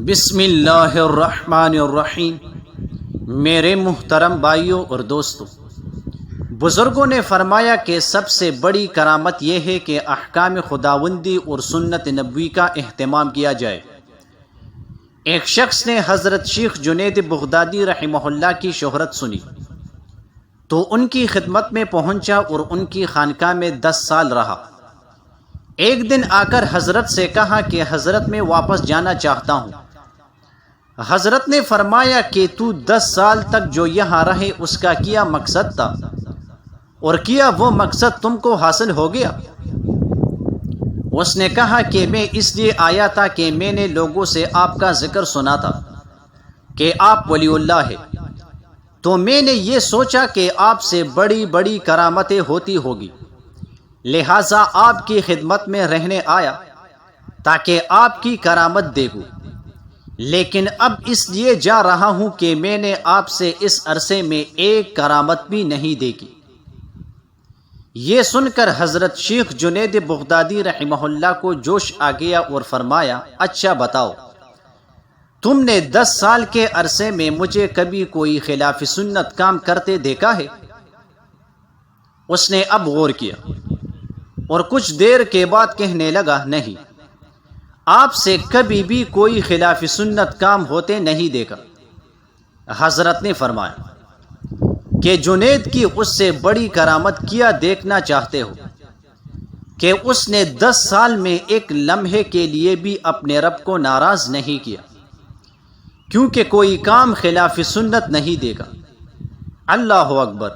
بسم اللہ الرحمن الرحیم۔ میرے محترم بھائیوں اور دوستوں، بزرگوں نے فرمایا کہ سب سے بڑی کرامت یہ ہے کہ احکام خداوندی اور سنت نبوی کا اہتمام کیا جائے۔ ایک شخص نے حضرت شیخ جنید بغدادی رحمہ اللہ کی شہرت سنی تو ان کی خدمت میں پہنچا اور ان کی خانقاہ میں 10 سال رہا۔ ایک دن آ کر حضرت سے کہا کہ حضرت میں واپس جانا چاہتا ہوں۔ حضرت نے فرمایا کہ تو 10 سال تک جو یہاں رہے اس کا کیا مقصد تھا، اور کیا وہ مقصد تم کو حاصل ہو گیا؟ اس نے کہا کہ میں اس لیے آیا تھا کہ میں نے لوگوں سے آپ کا ذکر سنا تھا کہ آپ ولی اللہ ہے، تو میں نے یہ سوچا کہ آپ سے بڑی بڑی کرامتیں ہوتی ہوگی، لہٰذا آپ کی خدمت میں رہنے آیا تاکہ آپ کی کرامت دیکھوں، لیکن اب اس لیے جا رہا ہوں کہ میں نے آپ سے اس عرصے میں ایک کرامت بھی نہیں دیکھی۔ یہ سن کر حضرت شیخ جنید بغدادی رحمہ اللہ کو جوش آ گیا اور فرمایا، اچھا بتاؤ، تم نے 10 سال کے عرصے میں مجھے کبھی کوئی خلاف سنت کام کرتے دیکھا ہے؟ اس نے اب غور کیا اور کچھ دیر کے بعد کہنے لگا، نہیں، آپ سے کبھی بھی کوئی خلاف سنت کام ہوتے نہیں دیکھا۔ حضرت نے فرمایا کہ جنید کی اس سے بڑی کرامت کیا دیکھنا چاہتے ہو کہ اس نے 10 سال میں ایک لمحے کے لیے بھی اپنے رب کو ناراض نہیں کیا، کیونکہ کوئی کام خلاف سنت نہیں دیکھا۔ اللہ اکبر!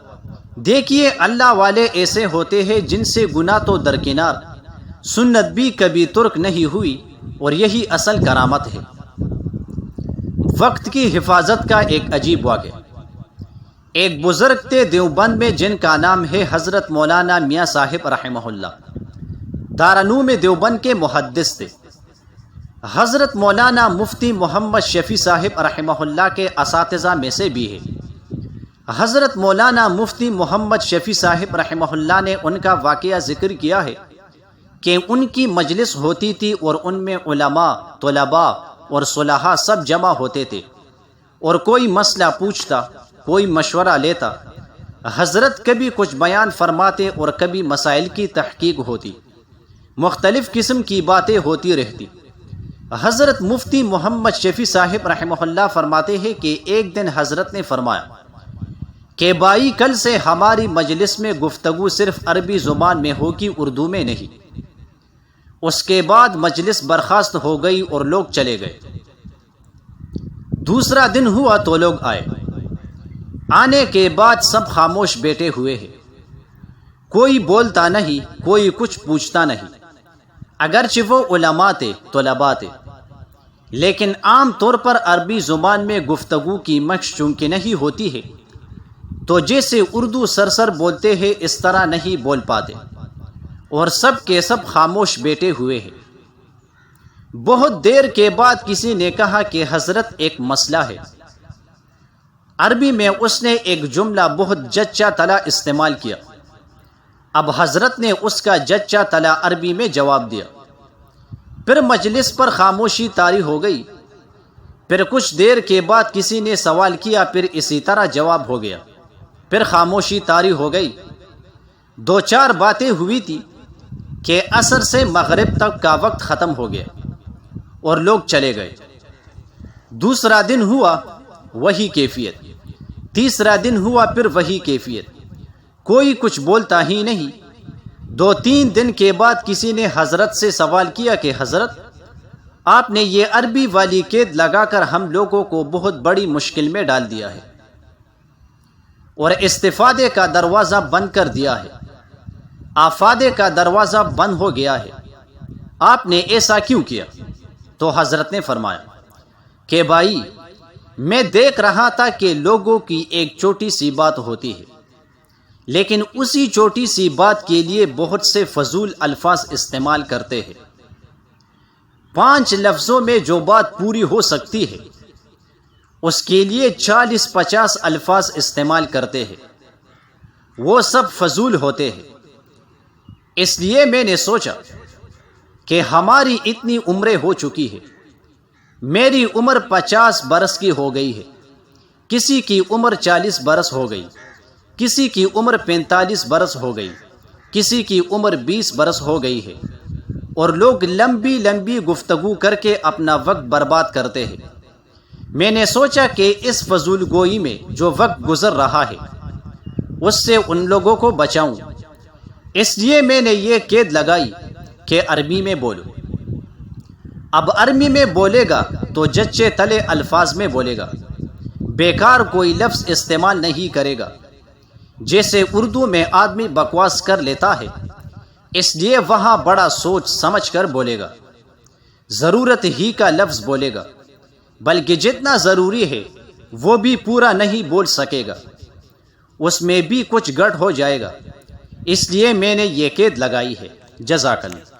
دیکھیے، اللہ والے ایسے ہوتے ہیں جن سے گناہ تو درکنار، سنت بھی کبھی ترک نہیں ہوئی، اور یہی اصل کرامت ہے۔ وقت کی حفاظت کا ایک عجیب واقعہ۔ ایک بزرگ تھے دیوبند میں جن کا نام ہے حضرت مولانا میاں صاحب رحمہ اللہ، دارالعلوم دیوبند کے محدث تھے۔ حضرت مولانا مفتی محمد شفیع صاحب رحمہ اللہ کے اساتذہ میں سے بھی ہے۔ حضرت مولانا مفتی محمد شفیع صاحب رحمہ اللہ نے ان کا واقعہ ذکر کیا ہے کہ ان کی مجلس ہوتی تھی اور ان میں علماء، طلباء اور صلحاء سب جمع ہوتے تھے، اور کوئی مسئلہ پوچھتا، کوئی مشورہ لیتا۔ حضرت کبھی کچھ بیان فرماتے اور کبھی مسائل کی تحقیق ہوتی، مختلف قسم کی باتیں ہوتی رہتی۔ حضرت مفتی محمد شفیع صاحب رحمہ اللہ فرماتے ہیں کہ ایک دن حضرت نے فرمایا کہ بھائی، کل سے ہماری مجلس میں گفتگو صرف عربی زبان میں ہوگی، اردو میں نہیں۔ اس کے بعد مجلس برخاست ہو گئی اور لوگ چلے گئے۔ دوسرا دن ہوا تو لوگ آئے۔ آنے کے بعد سب خاموش بیٹھے ہوئے ہیں، کوئی بولتا نہیں، کوئی کچھ پوچھتا نہیں۔ اگرچہ وہ علماء تھے، طلباء تھے، لیکن عام طور پر عربی زبان میں گفتگو کی مشق چونکہ نہیں ہوتی ہے، تو جیسے اردو سرسر بولتے ہیں اس طرح نہیں بول پاتے، اور سب کے سب خاموش بیٹھے ہوئے ہیں۔ بہت دیر کے بعد کسی نے کہا کہ حضرت، ایک مسئلہ ہے۔ عربی میں اس نے ایک جملہ بہت جچا تلا استعمال کیا۔ اب حضرت نے اس کا جچا تلا عربی میں جواب دیا۔ پھر مجلس پر خاموشی طاری ہو گئی۔ پھر کچھ دیر کے بعد کسی نے سوال کیا، پھر اسی طرح جواب ہو گیا۔ پھر خاموشی طاری ہو گئی۔ 2-4 باتیں ہوئی تھی کہ عصر سے مغرب تک کا وقت ختم ہو گیا اور لوگ چلے گئے۔ دوسرا دن ہوا، وہی کیفیت۔ تیسرا دن ہوا، پھر وہی کیفیت، کوئی کچھ بولتا ہی نہیں۔ 2-3 دن کے بعد کسی نے حضرت سے سوال کیا کہ حضرت، آپ نے یہ عربی والی قید لگا کر ہم لوگوں کو بہت بڑی مشکل میں ڈال دیا ہے اور استفادے کا دروازہ بند کر دیا ہے، آفادے کا دروازہ بند ہو گیا ہے، آپ نے ایسا کیوں کیا؟ تو حضرت نے فرمایا کہ بھائی، میں دیکھ رہا تھا کہ لوگوں کی ایک چھوٹی سی بات ہوتی ہے، لیکن اسی چھوٹی سی بات کے لیے بہت سے فضول الفاظ استعمال کرتے ہیں۔ 5 لفظوں میں جو بات پوری ہو سکتی ہے، اس کے لیے 40-50 الفاظ استعمال کرتے ہیں، وہ سب فضول ہوتے ہیں۔ اس لیے میں نے سوچا کہ ہماری اتنی عمریں ہو چکی ہے، میری عمر 50 برس کی ہو گئی ہے، کسی کی عمر 40 برس ہو گئی، کسی کی عمر 45 برس ہو گئی، کسی کی عمر 20 برس ہو گئی ہے، اور لوگ لمبی لمبی گفتگو کر کے اپنا وقت برباد کرتے ہیں۔ میں نے سوچا کہ اس فضول گوئی میں جو وقت گزر رہا ہے اس سے ان لوگوں کو بچاؤں، اس لیے میں نے یہ قید لگائی کہ عربی میں بولوں۔ اب عربی میں بولے گا تو جچے تلے الفاظ میں بولے گا، بیکار کوئی لفظ استعمال نہیں کرے گا، جیسے اردو میں آدمی بکواس کر لیتا ہے، اس لیے وہاں بڑا سوچ سمجھ کر بولے گا، ضرورت ہی کا لفظ بولے گا، بلکہ جتنا ضروری ہے وہ بھی پورا نہیں بول سکے گا، اس میں بھی کچھ گڑ ہو جائے گا، اس لیے میں نے یہ قید لگائی ہے۔ جزاک اللہ۔